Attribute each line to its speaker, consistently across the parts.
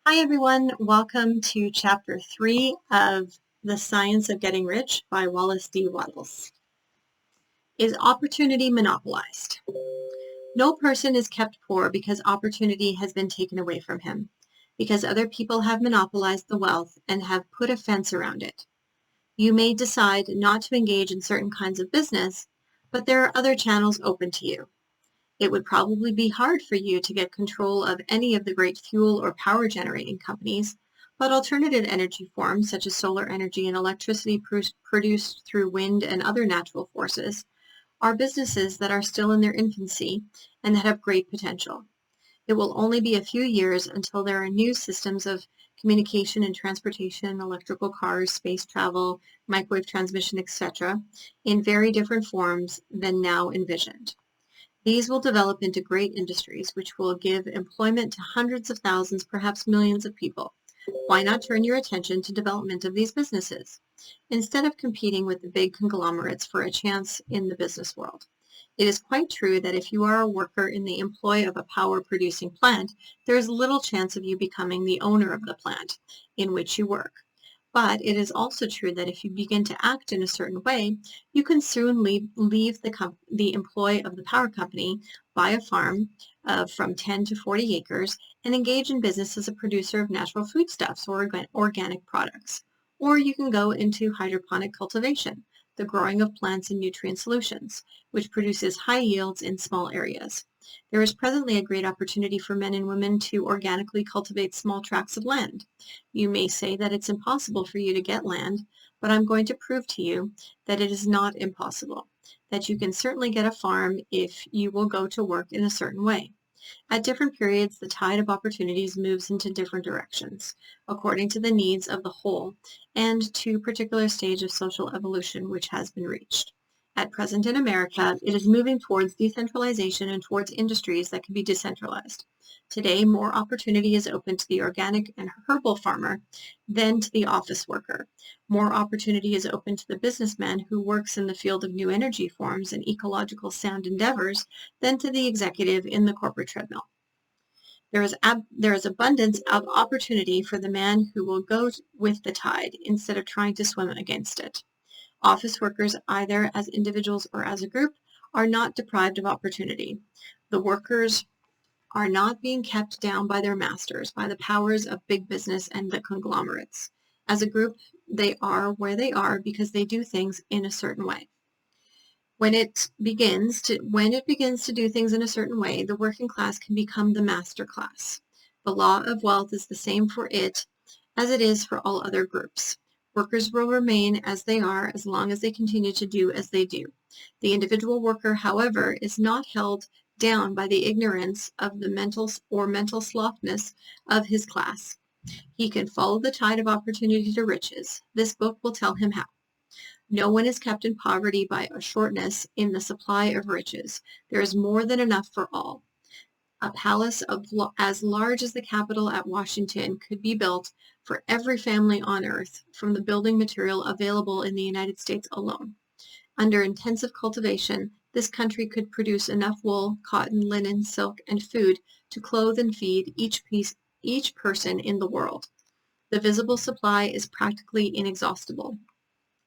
Speaker 1: Hi, everyone. Welcome to Chapter 3 of The Science of Getting Rich by Wallace D. Wattles. Is opportunity monopolized? No person is kept poor because opportunity has been taken away from him, because other people have monopolized the wealth and have put a fence around it. You may decide not to engage in certain kinds of business, but there are other channels open to you. It would probably be hard for you to get control of any of the great fuel or power generating companies, but alternative energy forms such as solar energy and electricity produced through wind and other natural forces are businesses that are still in their infancy and that have great potential. It will only be a few years until there are new systems of communication and transportation, electrical cars, space travel, microwave transmission, etc., in very different forms than now envisioned. These will develop into great industries, which will give employment to hundreds of thousands, perhaps millions of people. Why not turn your attention to development of these businesses, instead of competing with the big conglomerates for a chance in the business world? It is quite true that if you are a worker in the employ of a power-producing plant, there is little chance of you becoming the owner of the plant in which you work. But it is also true that if you begin to act in a certain way, you can soon leave the employ of the power company, buy a farm from 10 to 40 acres, and engage in business as a producer of natural foodstuffs or organic products. Or you can go into hydroponic cultivation, the growing of plants in nutrient solutions, which produces high yields in small areas. There is presently a great opportunity for men and women to organically cultivate small tracts of land. You may say that it's impossible for you to get land, but I'm going to prove to you that it is not impossible, that you can certainly get a farm if you will go to work in a certain way. At different periods, the tide of opportunities moves into different directions, according to the needs of the whole and to particular stage of social evolution which has been reached. At present in America, it is moving towards decentralization and towards industries that can be decentralized. Today, more opportunity is open to the organic and herbal farmer than to the office worker. More opportunity is open to the businessman who works in the field of new energy forms and ecological sound endeavors than to the executive in the corporate treadmill. There is abundance of opportunity for the man who will go with the tide instead of trying to swim against it. Office workers, either as individuals or as a group, are not deprived of opportunity. The workers are not being kept down by their masters, by the powers of big business and the conglomerates. As a group, they are where they are because they do things in a certain way. When it begins to do things in a certain way, the working class can become the master class. The law of wealth is the same for it as it is for all other groups. Workers will remain as they are as long as they continue to do as they do. The individual worker, however, is not held down by the ignorance of the mental sloughness of his class. He can follow the tide of opportunity to riches. This book will tell him how. No one is kept in poverty by a shortness in the supply of riches. There is more than enough for all. A palace as large as the Capitol at Washington could be built for every family on earth from the building material available in the United States alone. Under intensive cultivation, this country could produce enough wool, cotton, linen, silk, and food to clothe and feed each person in the world. The visible supply is practically inexhaustible,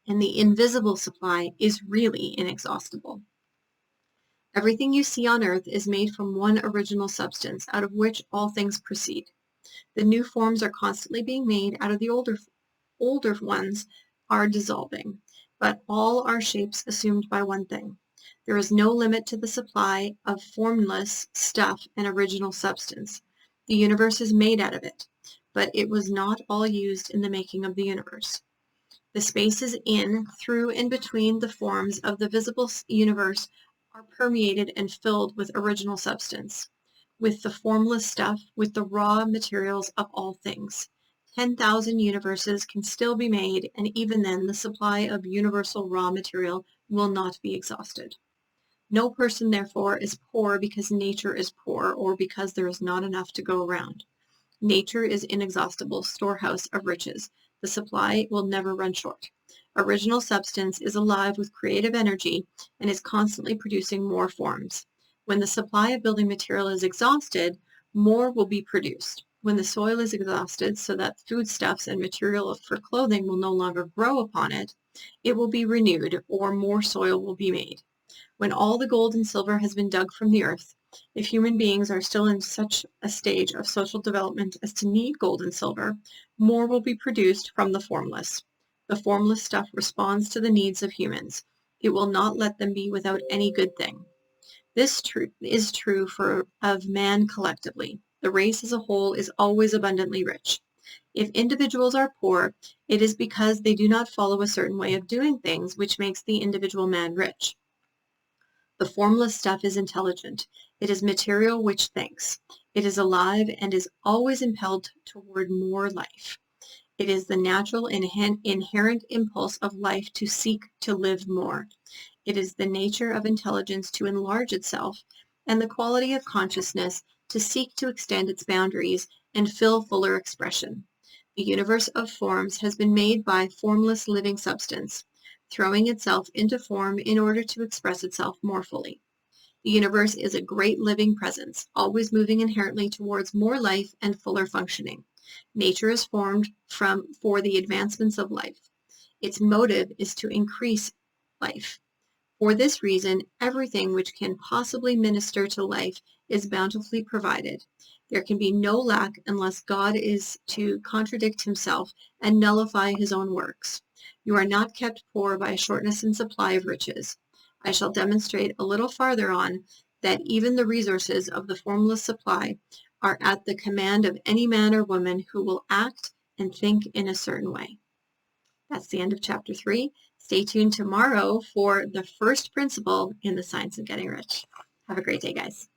Speaker 1: and the invisible supply is really inexhaustible. Everything you see on earth is made from one original substance, out of which all things proceed. The new forms are constantly being made out of the older ones are dissolving, but all are shapes assumed by one thing. There is no limit to the supply of formless stuff and original substance. The universe is made out of it, but it was not all used in the making of the universe. The spaces in, through, and between the forms of the visible universe are permeated and filled with original substance, with the formless stuff, with the raw materials of all things. 10,000 universes can still be made, and even then the supply of universal raw material will not be exhausted. No person, therefore, is poor because nature is poor or because there is not enough to go around. Nature is inexhaustible storehouse of riches. The supply will never run short. Original substance is alive with creative energy and is constantly producing more forms. When the supply of building material is exhausted, more will be produced. When the soil is exhausted so that foodstuffs and material for clothing will no longer grow upon it, it will be renewed, or more soil will be made. When all the gold and silver has been dug from the earth, if human beings are still in such a stage of social development as to need gold and silver, more will be produced from the formless. The formless stuff responds to the needs of humans. It will not let them be without any good thing. This is true of man collectively. The race as a whole is always abundantly rich. If individuals are poor, it is because they do not follow a certain way of doing things, which makes the individual man rich. The formless stuff is intelligent. It is material which thinks. It is alive and is always impelled toward more life. It is the natural inherent impulse of life to seek to live more. It is the nature of intelligence to enlarge itself, and the quality of consciousness to seek to extend its boundaries and fill fuller expression. The universe of forms has been made by formless living substance, throwing itself into form in order to express itself more fully. The universe is a great living presence, always moving inherently towards more life and fuller functioning. Nature is formed for the advancements of life. Its motive is to increase life. For this reason, everything which can possibly minister to life is bountifully provided. There can be no lack unless God is to contradict himself and nullify his own works. You are not kept poor by a shortness in supply of riches. I shall demonstrate a little farther on that even the resources of the formless supply are at the command of any man or woman who will act and think in a certain way. That's the end of chapter 3. Stay tuned tomorrow for the first principle in the science of getting rich. Have a great day, guys.